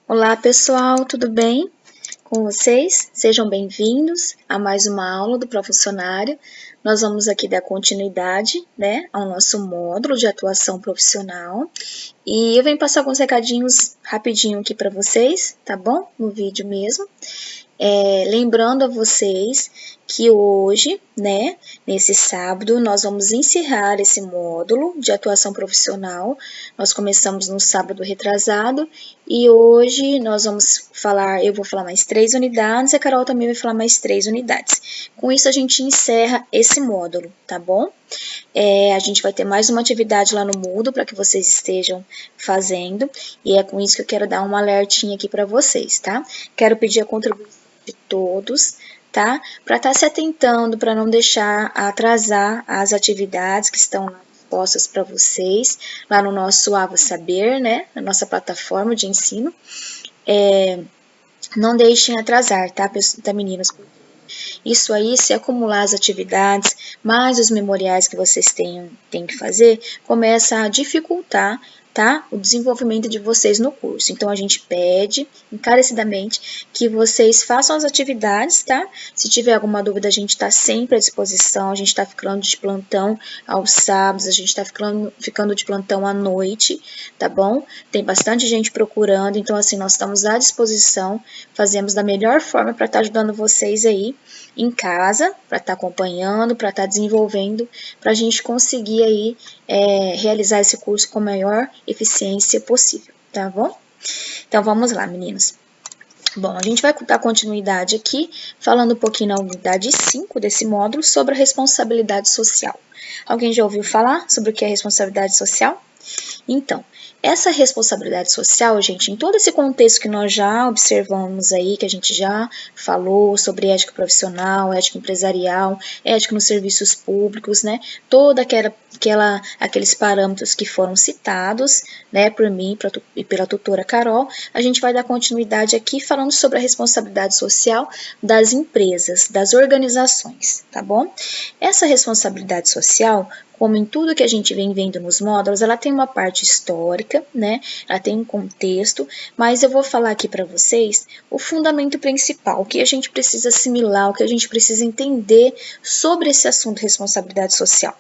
Olá pessoal, tudo bem com vocês? Sejam bem-vindos a mais uma aula do Profussionário. Nós vamos aqui dar continuidade, ao nosso módulo de atuação profissional. E eu venho passar alguns recadinhos rapidinho aqui para vocês, tá bom? No vídeo mesmo. Lembrando a vocês que hoje, nesse sábado, nós vamos encerrar esse módulo de atuação profissional. Nós começamos no sábado retrasado e hoje nós vamos falar, eu vou falar mais 3 unidades e a Carol também vai falar mais 3 unidades. Com isso a gente encerra esse módulo, tá bom? A gente vai ter mais uma atividade lá no Moodle para que vocês estejam fazendo e é com isso que eu quero dar um alertinho aqui para vocês, tá? Quero pedir a contribuição de todos, tá? Para estar se atentando, para não deixar atrasar as atividades que estão postas para vocês lá no nosso Ava Saber, na nossa plataforma de ensino. Não deixem atrasar, tá meninas? Isso aí, se acumular as atividades, mais os memoriais que vocês têm que fazer, começa a dificultar, tá? O desenvolvimento de vocês no curso. Então, a gente pede encarecidamente que vocês façam as atividades, tá? Se tiver alguma dúvida, a gente está sempre à disposição, a gente está ficando de plantão aos sábados, a gente está ficando de plantão à noite, tá bom? Tem bastante gente procurando, então, assim, nós estamos à disposição, fazemos da melhor forma para estar ajudando vocês aí em casa, para estar acompanhando, para estar desenvolvendo, para a gente conseguir aí realizar esse curso com a maior eficiência possível, tá bom? Então, vamos lá, meninos. Bom, a gente vai dar continuidade aqui, falando um pouquinho na unidade 5 desse módulo, sobre a responsabilidade social. Alguém já ouviu falar sobre o que é responsabilidade social? Então, essa responsabilidade social, gente, em todo esse contexto que nós já observamos aí, que a gente já falou sobre ética profissional, ética empresarial, ética nos serviços públicos, toda aqueles parâmetros que foram citados, por mim e pela tutora Carol, a gente vai dar continuidade aqui falando sobre a responsabilidade social das empresas, das organizações, tá bom? Essa responsabilidade social, como em tudo que a gente vem vendo nos módulos, ela tem uma parte histórica, ela tem um contexto, mas eu vou falar aqui para vocês o fundamento principal, o que a gente precisa assimilar, o que a gente precisa entender sobre esse assunto de responsabilidade social.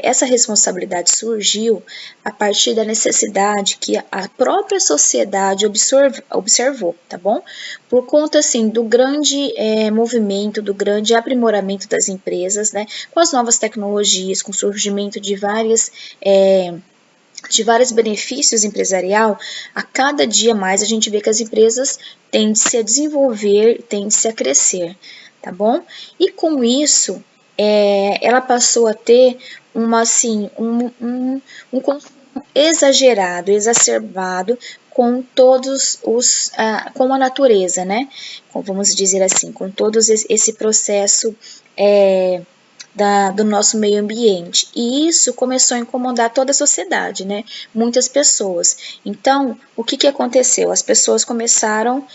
Essa responsabilidade surgiu a partir da necessidade que a própria sociedade observou, tá bom? Por conta, assim, do grande movimento, do grande aprimoramento das empresas, com as novas tecnologias, com o surgimento de vários benefícios empresarial, a cada dia mais a gente vê que as empresas tendem-se a desenvolver, tendem-se a crescer, tá bom? E com isso, ela passou a ter um consumo exagerado, exacerbado com com a natureza, vamos dizer assim, com todo esse processo do nosso meio ambiente. E isso começou a incomodar toda a sociedade, muitas pessoas. Então, o que aconteceu? As pessoas começaram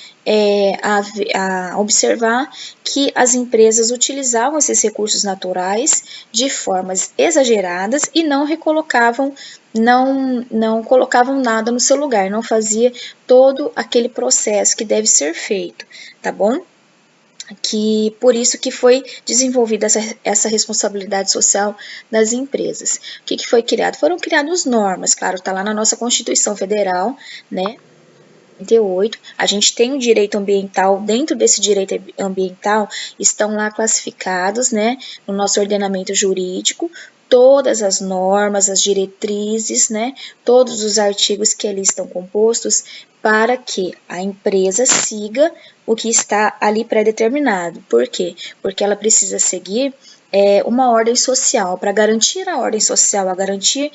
a observar que as empresas utilizavam esses recursos naturais de formas exageradas e não recolocavam, não colocavam nada no seu lugar, não fazia todo aquele processo que deve ser feito, tá bom? Por isso que foi desenvolvida essa responsabilidade social das empresas. O que foi criado? Foram criadas normas, claro, está lá na nossa Constituição Federal, 88, a gente tem o direito ambiental, dentro desse direito ambiental estão lá classificados, no nosso ordenamento jurídico, todas as normas, as diretrizes, todos os artigos que ali estão compostos para que a empresa siga o que está ali pré-determinado. Por quê? Porque ela precisa seguir uma ordem social, para garantir a ordem social, a garantir,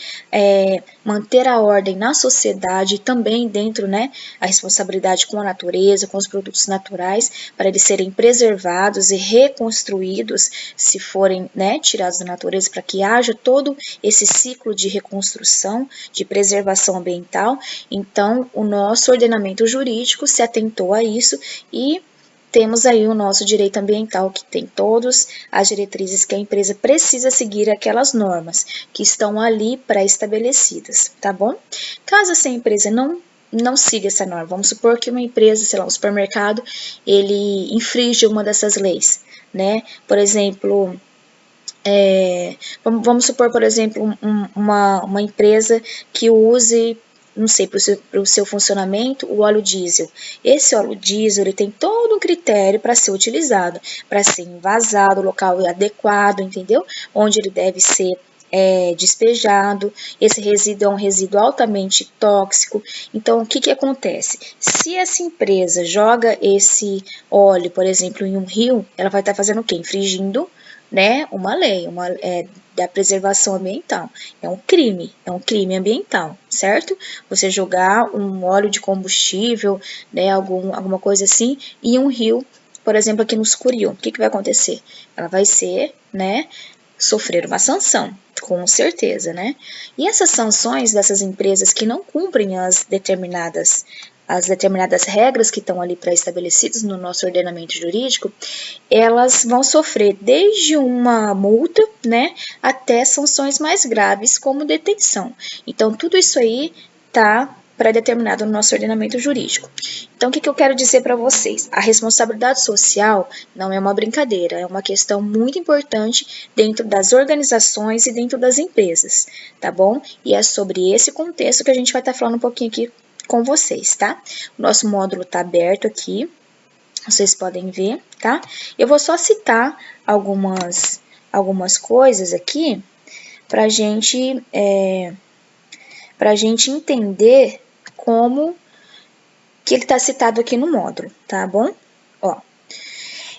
manter a ordem na sociedade e também dentro, a responsabilidade com a natureza, com os produtos naturais, para eles serem preservados e reconstruídos, se forem, tirados da natureza, para que haja todo esse ciclo de reconstrução, de preservação ambiental. Então, o nosso ordenamento jurídico se atentou a isso e temos aí o nosso direito ambiental, que tem todas as diretrizes que a empresa precisa seguir, aquelas normas que estão ali pré-estabelecidas, tá bom? Caso essa empresa não não siga essa norma. Vamos supor que uma empresa, sei lá, um supermercado, ele infringe uma dessas leis, né? Por exemplo, vamos supor, por exemplo, uma empresa que use, não sei, para o seu funcionamento, o óleo diesel. Esse óleo diesel ele tem todo um critério para ser utilizado, para ser envasado, o local adequado, entendeu? Onde ele deve ser despejado. Esse resíduo é um resíduo altamente tóxico. Então, o que acontece? Se essa empresa joga esse óleo, por exemplo, em um rio, ela vai estar fazendo o quê? Infringindo, né, uma lei, da preservação ambiental. É um crime ambiental, certo? Você jogar um óleo de combustível, né, alguma coisa assim, em um rio, por exemplo, aqui no Sucuriú, o que vai acontecer? Ela vai ser, né, sofrer uma sanção, com certeza, né? E essas sanções dessas empresas que não cumprem as determinadas regras que estão ali pré-estabelecidas no nosso ordenamento jurídico, elas vão sofrer desde uma multa, né, até sanções mais graves, como detenção. Então, tudo isso aí está pré-determinado no nosso ordenamento jurídico. Então, o que eu quero dizer para vocês? A responsabilidade social não é uma brincadeira, é uma questão muito importante dentro das organizações e dentro das empresas, tá bom? E é sobre esse contexto que a gente vai estar falando um pouquinho aqui com vocês, tá? O nosso módulo está aberto aqui, vocês podem ver, tá? Eu vou só citar algumas coisas aqui para gente entender como que ele está citado aqui no módulo, tá bom? Ó,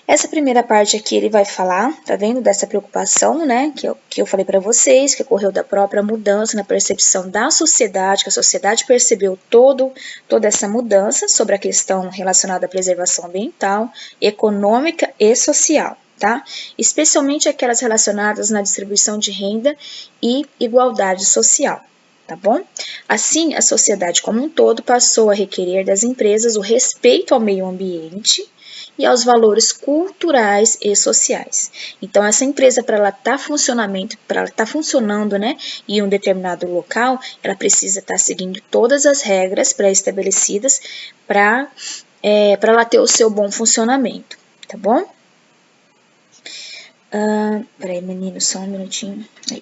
essa primeira parte aqui ele vai falar, tá vendo, dessa preocupação, né, que eu falei para vocês, que ocorreu da própria mudança na percepção da sociedade, que a sociedade percebeu toda essa mudança sobre a questão relacionada à preservação ambiental, econômica e social, tá? Especialmente aquelas relacionadas na distribuição de renda e igualdade social. Tá bom? Assim, a sociedade como um todo passou a requerer das empresas o respeito ao meio ambiente e aos valores culturais e sociais. Então, essa empresa, para ela estar funcionando, né, em um determinado local, ela precisa estar seguindo todas as regras pré-estabelecidas para ela ter o seu bom funcionamento, tá bom? Peraí, meninos, só um minutinho. Aí.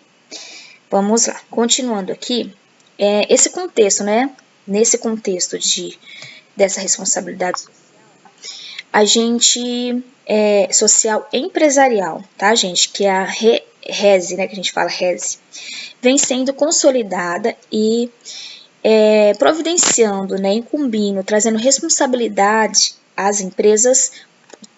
Vamos lá, continuando aqui, esse contexto, né? Nesse contexto dessa responsabilidade social, a gente social empresarial, tá, gente? Que é a RESE, né? Que a gente fala RESE, vem sendo consolidada e providenciando, né? Incumbindo, trazendo responsabilidade às empresas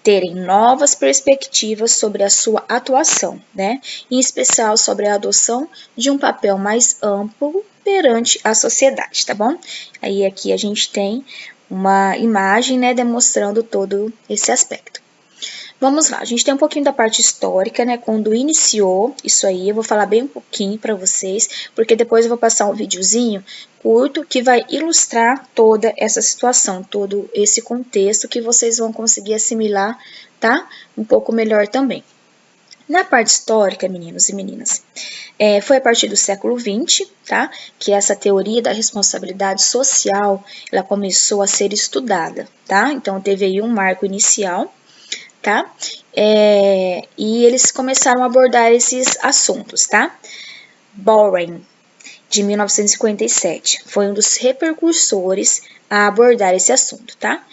terem novas perspectivas sobre a sua atuação, né? Em especial sobre a adoção de um papel mais amplo perante a sociedade, tá bom? Aí aqui a gente tem uma imagem, né, demonstrando todo esse aspecto. Vamos lá, a gente tem um pouquinho da parte histórica, né, quando iniciou isso aí, eu vou falar bem um pouquinho para vocês, porque depois eu vou passar um videozinho curto que vai ilustrar toda essa situação, todo esse contexto que vocês vão conseguir assimilar, tá? Um pouco melhor também. Na parte histórica, meninos e meninas, foi a partir do século XX, tá? Que essa teoria da responsabilidade social, ela começou a ser estudada, tá? Então, teve aí um marco inicial, tá? E eles começaram a abordar esses assuntos, tá? Boring, de 1957, foi um dos repercursores a abordar esse assunto, tá?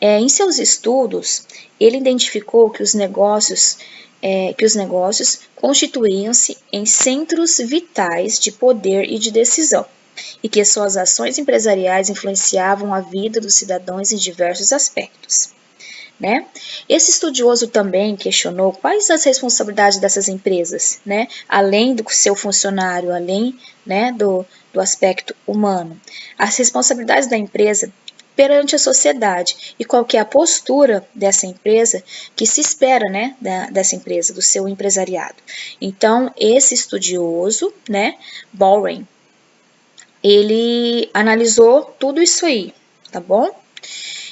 Em seus estudos, ele identificou que os negócios constituíam-se em centros vitais de poder e de decisão, e que suas ações empresariais influenciavam a vida dos cidadãos em diversos aspectos. Né? Esse estudioso também questionou quais as responsabilidades dessas empresas, né? Além do seu funcionário, além, né, do aspecto humano. As responsabilidades da empresa perante a sociedade e qual que é a postura dessa empresa que se espera, né, dessa empresa, do seu empresariado. Então, esse estudioso, né, Boring, ele analisou tudo isso aí, tá bom?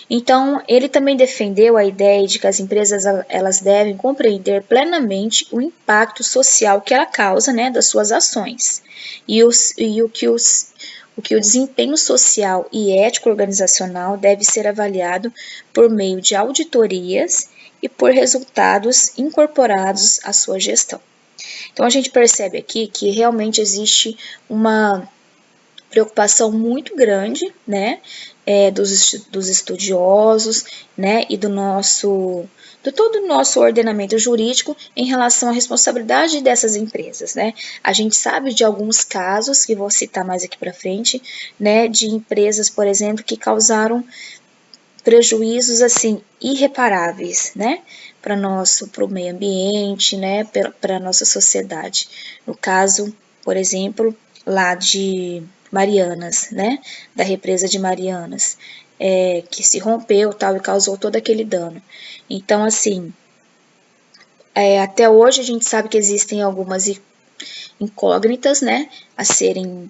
Então, ele também defendeu a ideia de que as empresas elas devem compreender plenamente o impacto social que ela causa, né, das suas ações e o que o desempenho social e ético organizacional deve ser avaliado por meio de auditorias e por resultados incorporados à sua gestão. Então, a gente percebe aqui que realmente existe uma preocupação muito grande, né, dos estudiosos, né, e do todo o nosso ordenamento jurídico em relação à responsabilidade dessas empresas, né. A gente sabe de alguns casos, que vou citar mais aqui para frente, né, de empresas, por exemplo, que causaram prejuízos, assim, irreparáveis, né, para o meio ambiente, né, para a nossa sociedade. No caso, por exemplo, lá de Marianas, né, da represa de Marianas, que se rompeu tal e causou todo aquele dano. Então, assim, até hoje a gente sabe que existem algumas incógnitas, né, a serem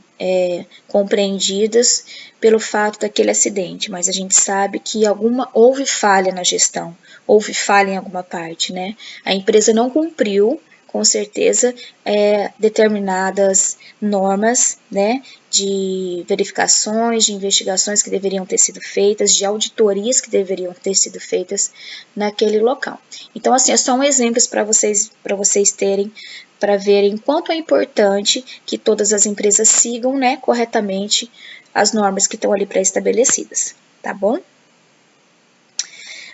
compreendidas pelo fato daquele acidente, mas a gente sabe que houve falha na gestão, houve falha em alguma parte, né? A empresa não cumpriu, com certeza, determinadas normas, né, de verificações, de investigações que deveriam ter sido feitas, de auditorias que deveriam ter sido feitas naquele local. Então, assim, é só um exemplo para vocês terem, para verem quanto é importante que todas as empresas sigam, né, corretamente as normas que estão ali pré-estabelecidas, tá bom?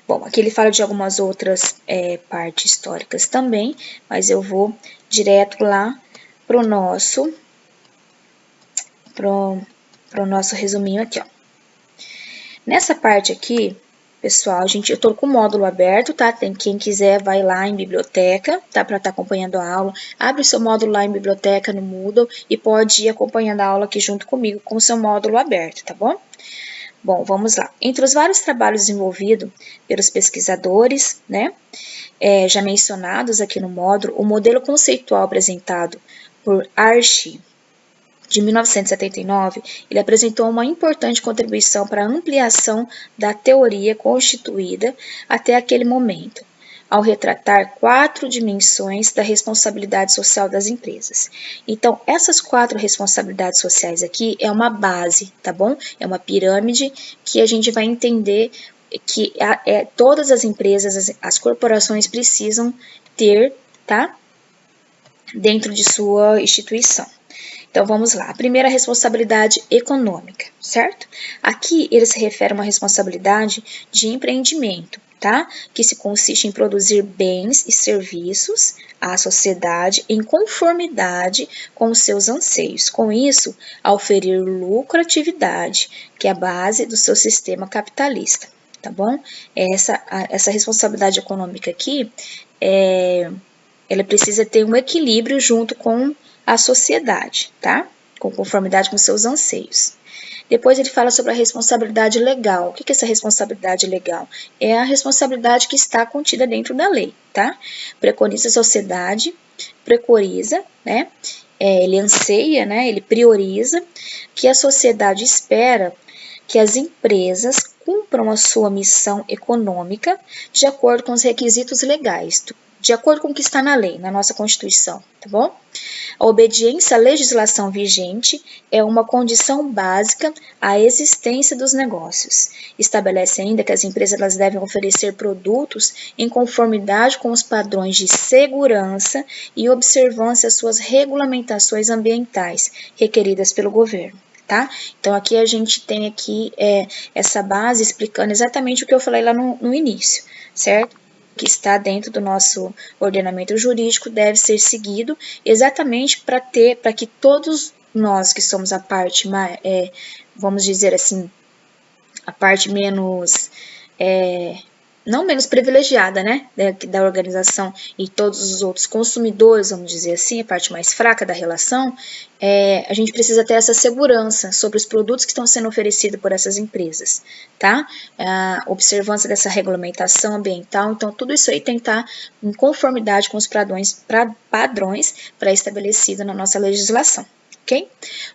Bom, aqui ele fala de algumas outras partes históricas também, mas eu vou direto lá pro nosso resuminho aqui, ó. Nessa parte aqui, pessoal, eu tô com o módulo aberto, tá? Quem quiser vai lá em biblioteca, tá? Para estar acompanhando a aula. Abre o seu módulo lá em biblioteca no Moodle e pode ir acompanhando a aula aqui junto comigo com o seu módulo aberto, tá bom? Bom, vamos lá. Entre os vários trabalhos desenvolvidos pelos pesquisadores, né? Já mencionados aqui no módulo, o modelo conceitual apresentado por Archie de 1979, ele apresentou uma importante contribuição para a ampliação da teoria constituída até aquele momento, ao retratar 4 dimensões da responsabilidade social das empresas. Então, essas 4 responsabilidades sociais aqui é uma base, tá bom? É uma pirâmide que a gente vai entender que todas as empresas, as corporações precisam ter, tá? Dentro de sua instituição. Então, vamos lá. A primeira, responsabilidade econômica, certo? Aqui, ele se refere a uma responsabilidade de empreendimento, tá? Que se consiste em produzir bens e serviços à sociedade em conformidade com os seus anseios. Com isso, a oferir lucratividade, que é a base do seu sistema capitalista, tá bom? Essa responsabilidade econômica aqui, ela precisa ter um equilíbrio junto com a sociedade, tá? Com conformidade com seus anseios. Depois ele fala sobre a responsabilidade legal. O que é essa responsabilidade legal? É a responsabilidade que está contida dentro da lei, tá? Preconiza a sociedade, né? Ele anseia, né? Ele prioriza que a sociedade espera que as empresas cumpram a sua missão econômica de acordo com os requisitos legais, de acordo com o que está na lei, na nossa Constituição, tá bom? A obediência à legislação vigente é uma condição básica à existência dos negócios. Estabelece ainda que as empresas elas devem oferecer produtos em conformidade com os padrões de segurança e observância às suas regulamentações ambientais requeridas pelo governo. Tá? Então, aqui a gente tem aqui essa base explicando exatamente o que eu falei lá no início, certo? Que está dentro do nosso ordenamento jurídico deve ser seguido exatamente para que todos nós que somos a parte, vamos dizer assim, a parte menos, não menos privilegiada, né, da organização e todos os outros consumidores, vamos dizer assim, a parte mais fraca da relação, a gente precisa ter essa segurança sobre os produtos que estão sendo oferecidos por essas empresas, tá? A observância dessa regulamentação ambiental, então tudo isso aí tem que estar em conformidade com os padrões pré-estabelecidos na nossa legislação, ok?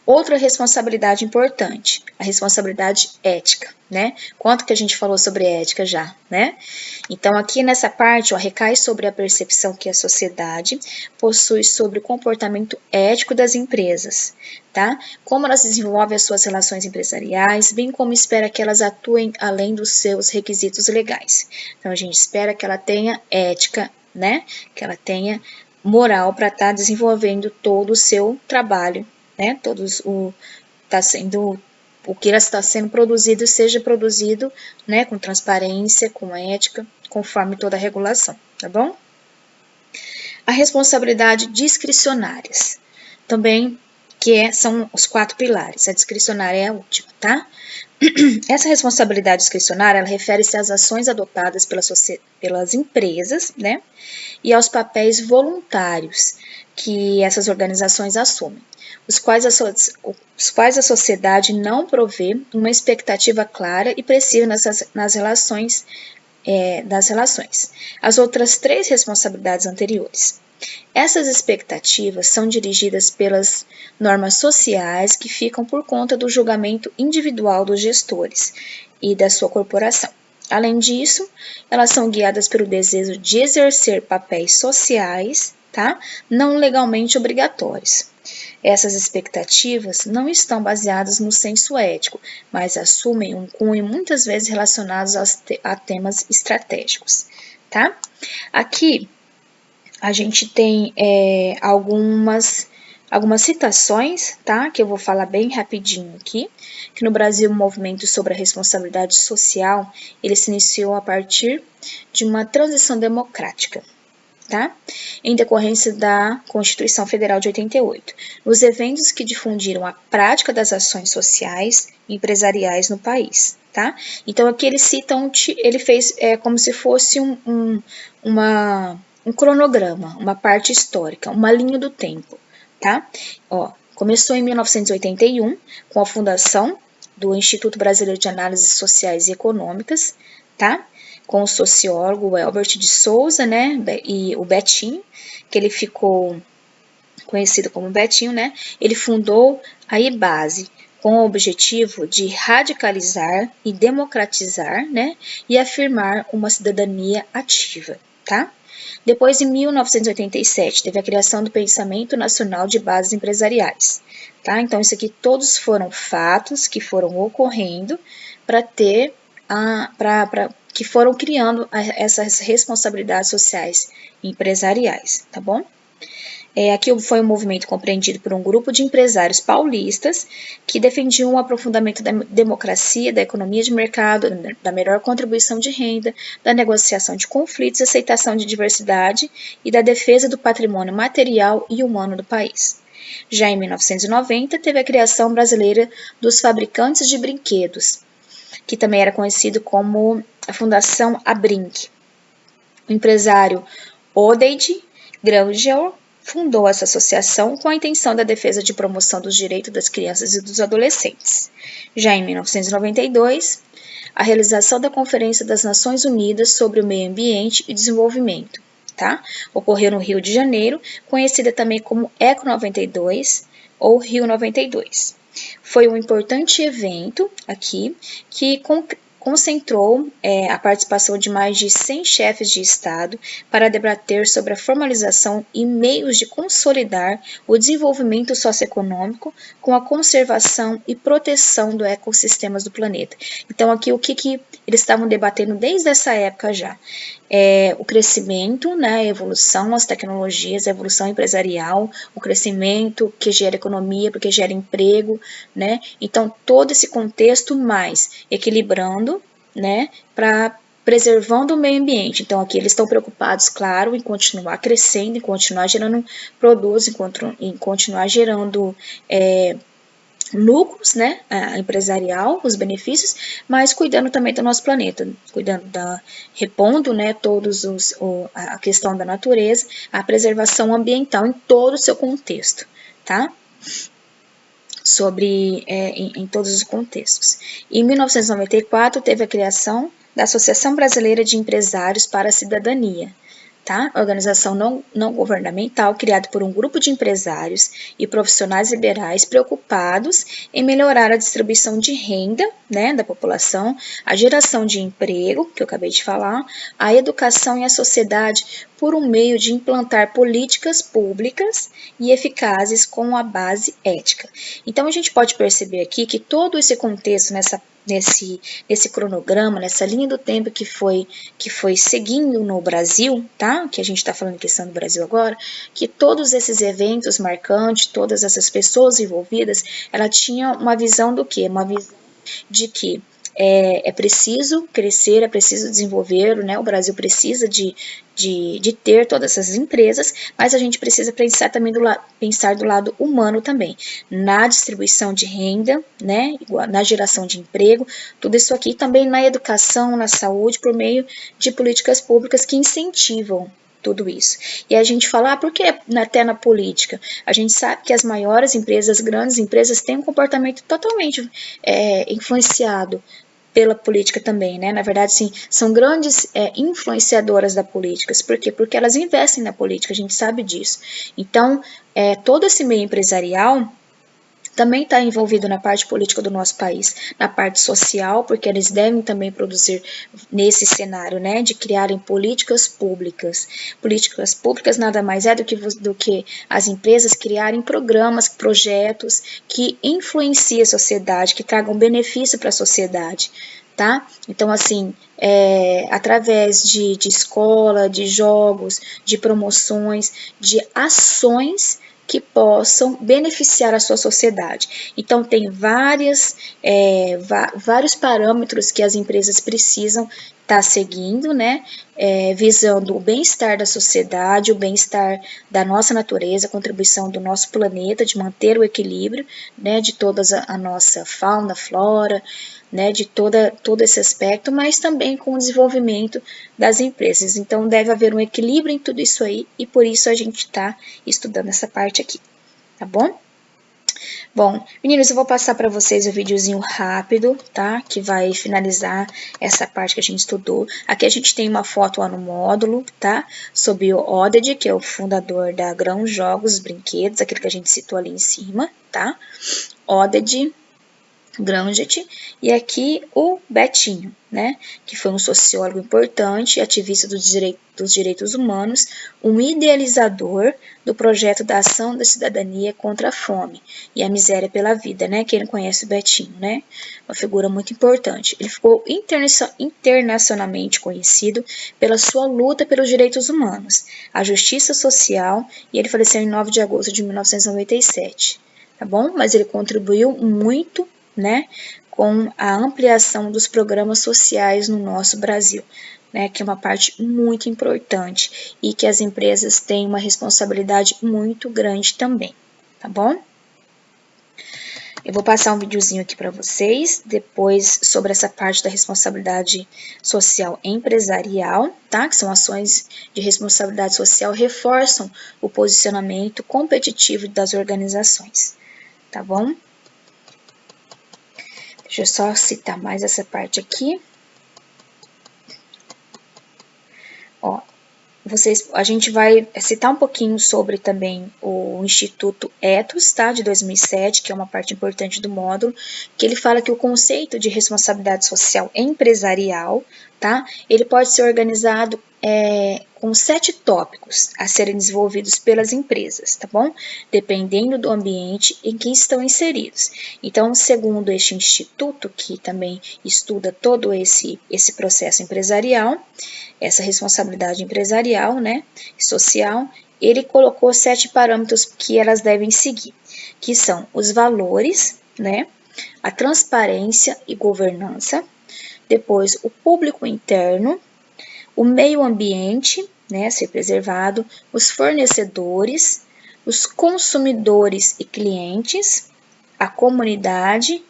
Outra responsabilidade importante, a responsabilidade ética, né? Quanto que a gente falou sobre ética já, né? Então, aqui nessa parte, ó, recai sobre a percepção que a sociedade possui sobre o comportamento ético das empresas, tá? Como elas desenvolvem as suas relações empresariais, bem como espera que elas atuem além dos seus requisitos legais. Então, a gente espera que ela tenha ética, né? Que ela tenha moral para estar desenvolvendo todo o seu trabalho, né? O que está sendo produzido seja produzido, né, com transparência, com ética, conforme toda a regulação, tá bom? A responsabilidade discricionárias, também são os 4 pilares. A discricionária é a última, tá? Essa responsabilidade discricionária, ela refere-se às ações adotadas pelas empresas, né, e aos papéis voluntários que essas organizações assumem, os quais a sociedade não provê uma expectativa clara e precisa nas relações das relações. As outras 3 responsabilidades anteriores. Essas expectativas são dirigidas pelas normas sociais que ficam por conta do julgamento individual dos gestores e da sua corporação. Além disso, elas são guiadas pelo desejo de exercer papéis sociais, tá? Não legalmente obrigatórios. Essas expectativas não estão baseadas no senso ético, mas assumem um cunho muitas vezes relacionados a temas estratégicos, tá? Aqui a gente tem algumas citações, tá? Que eu vou falar bem rapidinho aqui. Que no Brasil o movimento sobre a responsabilidade social, ele se iniciou a partir de uma transição democrática, tá? Em decorrência da Constituição Federal de 88. Os eventos que difundiram a prática das ações sociais e empresariais no país, tá? Então aqui ele cita ele fez como se fosse um cronograma, uma parte histórica, uma linha do tempo, tá? Ó, começou em 1981 com a fundação do Instituto Brasileiro de Análises Sociais e Econômicas, tá? Com o sociólogo Elbert de Souza, né? E o Betinho, que ele ficou conhecido como Betinho, né? Ele fundou a IBASE com o objetivo de radicalizar e democratizar, né? E afirmar uma cidadania ativa, tá? Depois, em 1987, teve a criação do Pensamento Nacional de Bases Empresariais. Tá? Então, isso aqui todos foram fatos que foram ocorrendo para ter que foram criando essas responsabilidades sociais empresariais, tá bom? Aqui foi um movimento compreendido por um grupo de empresários paulistas que defendiam o aprofundamento da democracia, da economia de mercado, da melhor contribuição de renda, da negociação de conflitos, aceitação de diversidade e da defesa do patrimônio material e humano do país. Já em 1990, teve a criação brasileira dos fabricantes de brinquedos, que também era conhecido como a Fundação Abrinq. O empresário Odeide Grangel fundou essa associação com a intenção da defesa de promoção dos direitos das crianças e dos adolescentes. Já em 1992, a realização da Conferência das Nações Unidas sobre o Meio Ambiente e Desenvolvimento, tá? Ocorreu no Rio de Janeiro, conhecida também como Eco 92 ou Rio 92. Foi um importante evento aqui que concentrou a participação de mais de 100 chefes de Estado para debater sobre a formalização e meios de consolidar o desenvolvimento socioeconômico com a conservação e proteção dos ecossistemas do planeta. Então, aqui o que eles estavam debatendo desde essa época já? O crescimento, né, a evolução, as tecnologias, a evolução empresarial, o crescimento que gera economia, porque gera emprego, né? Então, todo esse contexto mais equilibrando, né, para preservando o meio ambiente. Então, aqui eles estão preocupados, claro, em continuar crescendo, em continuar gerando produtos, em continuar gerando lucros, né, empresarial, os benefícios, mas cuidando também do nosso planeta, repondo, né, a questão da natureza, a preservação ambiental em todo o seu contexto, tá? Em todos os contextos. Em 1994, teve a criação da Associação Brasileira de Empresários para a Cidadania, tá? Organização não governamental criada por um grupo de empresários e profissionais liberais preocupados em melhorar a distribuição de renda, né, da população, a geração de emprego, que eu acabei de falar, a educação e a sociedade por um meio de implantar políticas públicas e eficazes com a base ética. Então, a gente pode perceber aqui que todo esse contexto nesse cronograma, nessa linha do tempo que foi seguindo no Brasil, tá? Que a gente está falando em questão do Brasil agora, que todos esses eventos marcantes, todas essas pessoas envolvidas, ela tinha uma visão do quê? Uma visão de que é preciso crescer, é preciso desenvolver, né? O Brasil precisa de ter todas essas empresas, mas a gente precisa pensar também pensar do lado humano também, na distribuição de renda, né? Na geração de emprego, tudo isso aqui também na educação, na saúde, por meio de políticas públicas que incentivam tudo isso. E a gente fala, por que até na política? A gente sabe que as maiores empresas, as grandes empresas, têm um comportamento totalmente influenciado pela política também, né? Na verdade, sim, são grandes influenciadoras da política. Por quê? Porque elas investem na política, a gente sabe disso. Então, todo esse meio empresarial também está envolvido na parte política do nosso país, na parte social, porque eles devem também produzir nesse cenário, né, de criarem políticas públicas. Políticas públicas nada mais é do que as empresas criarem programas, projetos que influenciem a sociedade, que tragam benefício para a sociedade. Tá? Então, assim, através de escola, de jogos, de promoções, de ações que possam beneficiar a sua sociedade. Então, tem vários parâmetros que as empresas precisam estar seguindo, né? Visando o bem-estar da sociedade, o bem-estar da nossa natureza, a contribuição do nosso planeta, de manter o equilíbrio, né? De toda a nossa fauna, flora, né, de todo esse aspecto, mas também com o desenvolvimento das empresas. Então, deve haver um equilíbrio em tudo isso aí, e por isso a gente está estudando essa parte aqui, tá bom? Bom, meninos, eu vou passar para vocês o videozinho rápido, tá? Que vai finalizar essa parte que a gente estudou. Aqui a gente tem uma foto lá no módulo, tá? Sobre o Oded, que é o fundador da Grão Jogos Brinquedos, aquele que a gente citou ali em cima, tá? Oded Granget, e aqui o Betinho, né, que foi um sociólogo importante, ativista dos direitos humanos, um idealizador do projeto da ação da cidadania contra a fome e a miséria pela vida, né, quem não conhece o Betinho, né, uma figura muito importante. Ele ficou internacionalmente conhecido pela sua luta pelos direitos humanos, a justiça social, e ele faleceu em 9 de agosto de 1997, tá bom? Mas ele contribuiu muito, né, com a ampliação dos programas sociais no nosso Brasil, né, que é uma parte muito importante e que as empresas têm uma responsabilidade muito grande também, tá bom? Eu vou passar um videozinho aqui para vocês, depois sobre essa parte da responsabilidade social empresarial, tá? Que são ações de responsabilidade social, reforçam o posicionamento competitivo das organizações, tá bom? Deixa eu só citar mais essa parte aqui. Ó, a gente vai citar um pouquinho sobre também o Instituto Ethos, tá, de 2007, que é uma parte importante do módulo, que ele fala que o conceito de responsabilidade social empresarial, tá, ele pode ser organizado com 7 tópicos a serem desenvolvidos pelas empresas, tá bom? Dependendo do ambiente em que estão inseridos. Então, segundo este instituto, que também estuda todo esse processo empresarial, essa responsabilidade empresarial, né, social, ele colocou 7 parâmetros que elas devem seguir, que são os valores, né, a transparência e governança, depois o público interno, o meio ambiente, né, ser preservado, os fornecedores, os consumidores e clientes, a comunidade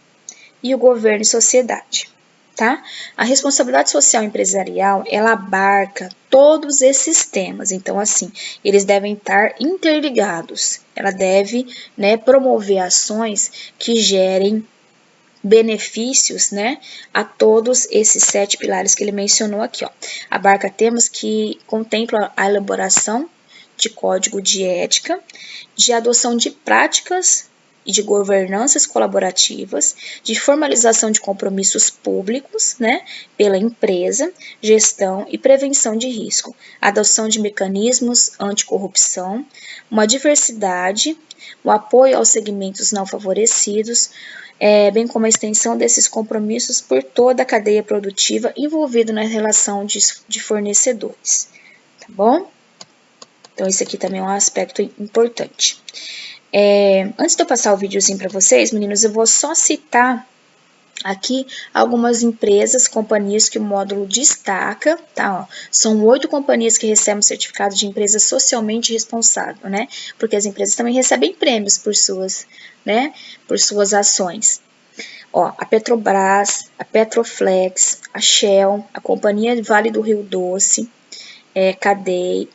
e o governo e sociedade. Tá? A responsabilidade social empresarial, ela abarca todos esses temas, então assim, eles devem estar interligados, ela deve, né, promover ações que gerem benefícios, né, a todos esses 7 pilares que ele mencionou aqui, ó. Abarca temas que contemplam a elaboração de código de ética, de adoção de práticas e de governanças colaborativas, de formalização de compromissos públicos, né, pela empresa, gestão e prevenção de risco, adoção de mecanismos anticorrupção, uma diversidade, o apoio aos segmentos não favorecidos, bem como a extensão desses compromissos por toda a cadeia produtiva envolvida na relação de fornecedores, tá bom? Então, esse aqui também é um aspecto importante. Antes de eu passar o videozinho para vocês, meninos, eu vou só citar aqui algumas empresas, companhias que o módulo destaca, tá? Ó, são 8 companhias que recebem o certificado de empresa socialmente responsável, né? Porque as empresas também recebem prêmios por suas, né? Por suas ações. Ó, a Petrobras, a Petroflex, a Shell, a Companhia Vale do Rio Doce, Cadei,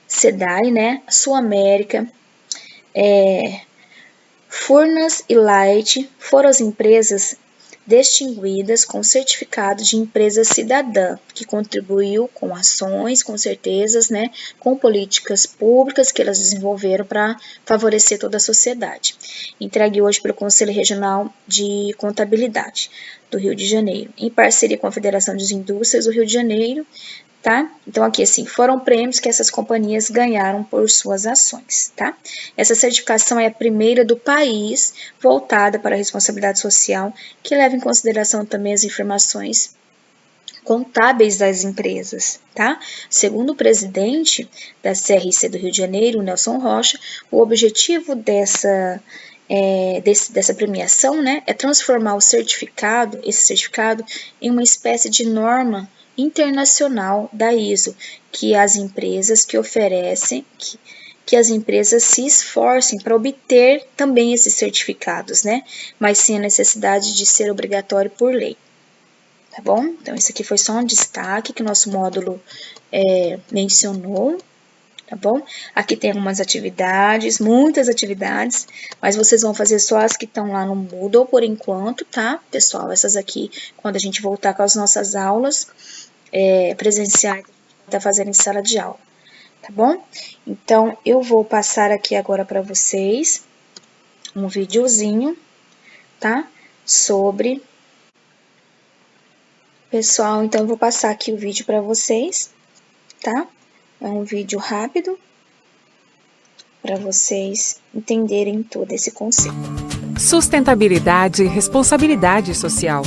SEDAI, né? A Sul América, Furnas e Light foram as empresas distinguidas com certificado de empresa cidadã, que contribuiu com ações, com certezas, né, com políticas públicas que elas desenvolveram para favorecer toda a sociedade. Entregue hoje pelo Conselho Regional de Contabilidade do Rio de Janeiro, em parceria com a Federação das Indústrias do Rio de Janeiro, tá? Então, aqui, assim, foram prêmios que essas companhias ganharam por suas ações, tá? Essa certificação é a primeira do país voltada para a responsabilidade social, que leva em consideração também as informações contábeis das empresas, tá? Segundo o presidente da CRC do Rio de Janeiro, Nelson Rocha, o objetivo dessa premiação, né, é transformar esse certificado, em uma espécie de norma internacional da ISO, que as empresas que oferecem, que as empresas se esforcem para obter também esses certificados, né? Mas sem a necessidade de ser obrigatório por lei. Tá bom? Então, isso aqui foi só um destaque que o nosso módulo mencionou. Tá bom? Aqui tem algumas atividades, muitas atividades, mas vocês vão fazer só as que estão lá no Moodle por enquanto, tá, pessoal? Essas aqui, quando a gente voltar com as nossas aulas presenciais, a gente vai estar fazendo em sala de aula, tá bom? Então, eu vou passar aqui agora para vocês um videozinho, tá? Sobre... Pessoal, então eu vou passar aqui o vídeo para vocês, tá? É um vídeo rápido para vocês entenderem todo esse conceito. Sustentabilidade e responsabilidade social.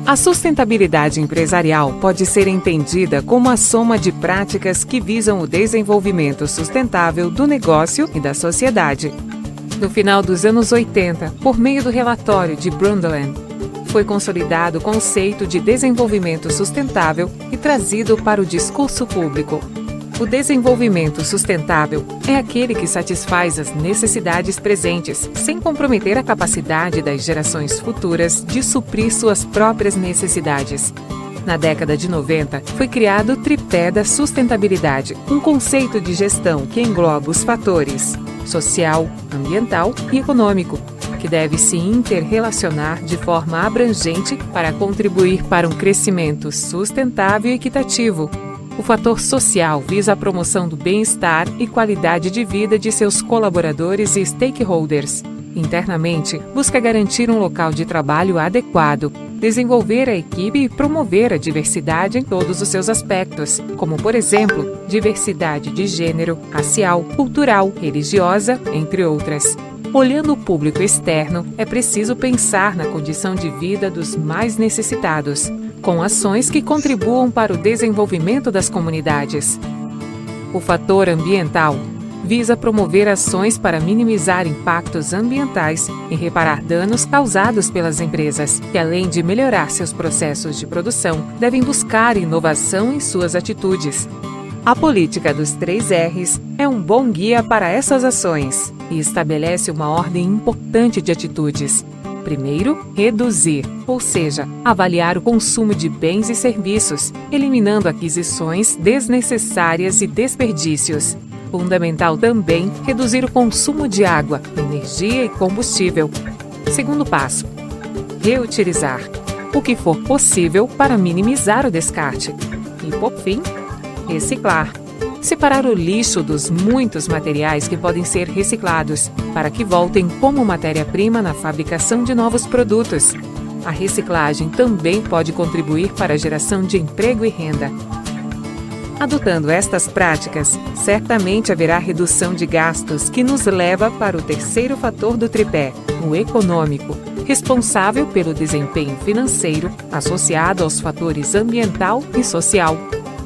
A sustentabilidade empresarial pode ser entendida como a soma de práticas que visam o desenvolvimento sustentável do negócio e da sociedade. No final dos anos 80, por meio do relatório de Brundtland, foi consolidado o conceito de desenvolvimento sustentável e trazido para o discurso público. O desenvolvimento sustentável é aquele que satisfaz as necessidades presentes, sem comprometer a capacidade das gerações futuras de suprir suas próprias necessidades. Na década de 90, foi criado o tripé da sustentabilidade, um conceito de gestão que engloba os fatores social, ambiental e econômico, que deve se interrelacionar de forma abrangente para contribuir para um crescimento sustentável e equitativo. O fator social visa a promoção do bem-estar e qualidade de vida de seus colaboradores e stakeholders. Internamente, busca garantir um local de trabalho adequado, desenvolver a equipe e promover a diversidade em todos os seus aspectos, como, por exemplo, diversidade de gênero, racial, cultural, religiosa, entre outras. Olhando o público externo, é preciso pensar na condição de vida dos mais necessitados, com ações que contribuam para o desenvolvimento das comunidades. O fator ambiental visa promover ações para minimizar impactos ambientais e reparar danos causados pelas empresas, que além de melhorar seus processos de produção, devem buscar inovação em suas atitudes. A política dos 3 R's é um bom guia para essas ações e estabelece uma ordem importante de atitudes. Primeiro, reduzir, ou seja, avaliar o consumo de bens e serviços, eliminando aquisições desnecessárias e desperdícios. Fundamental também reduzir o consumo de água, energia e combustível. Segundo passo, reutilizar o que for possível para minimizar o descarte. E, por fim, reciclar. Separar o lixo dos muitos materiais que podem ser reciclados, para que voltem como matéria-prima na fabricação de novos produtos. A reciclagem também pode contribuir para a geração de emprego e renda. Adotando estas práticas, certamente haverá redução de gastos que nos leva para o terceiro fator do tripé, o econômico, responsável pelo desempenho financeiro associado aos fatores ambiental e social.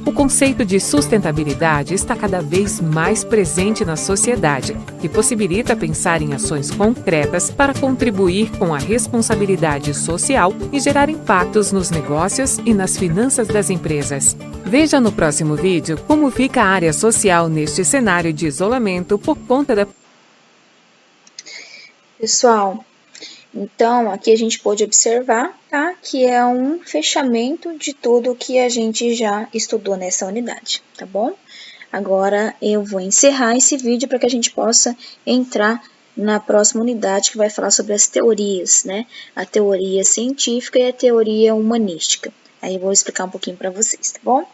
O conceito de sustentabilidade está cada vez mais presente na sociedade e possibilita pensar em ações concretas para contribuir com a responsabilidade social e gerar impactos nos negócios e nas finanças das empresas. Veja no próximo vídeo como fica a área social neste cenário de isolamento por conta da... Pessoal, então aqui a gente pode observar, tá, que é um fechamento de tudo que a gente já estudou nessa unidade, tá bom? Agora eu vou encerrar esse vídeo para que a gente possa entrar na próxima unidade que vai falar sobre as teorias, né? A teoria científica e a teoria humanística. Aí eu vou explicar um pouquinho para vocês, tá bom?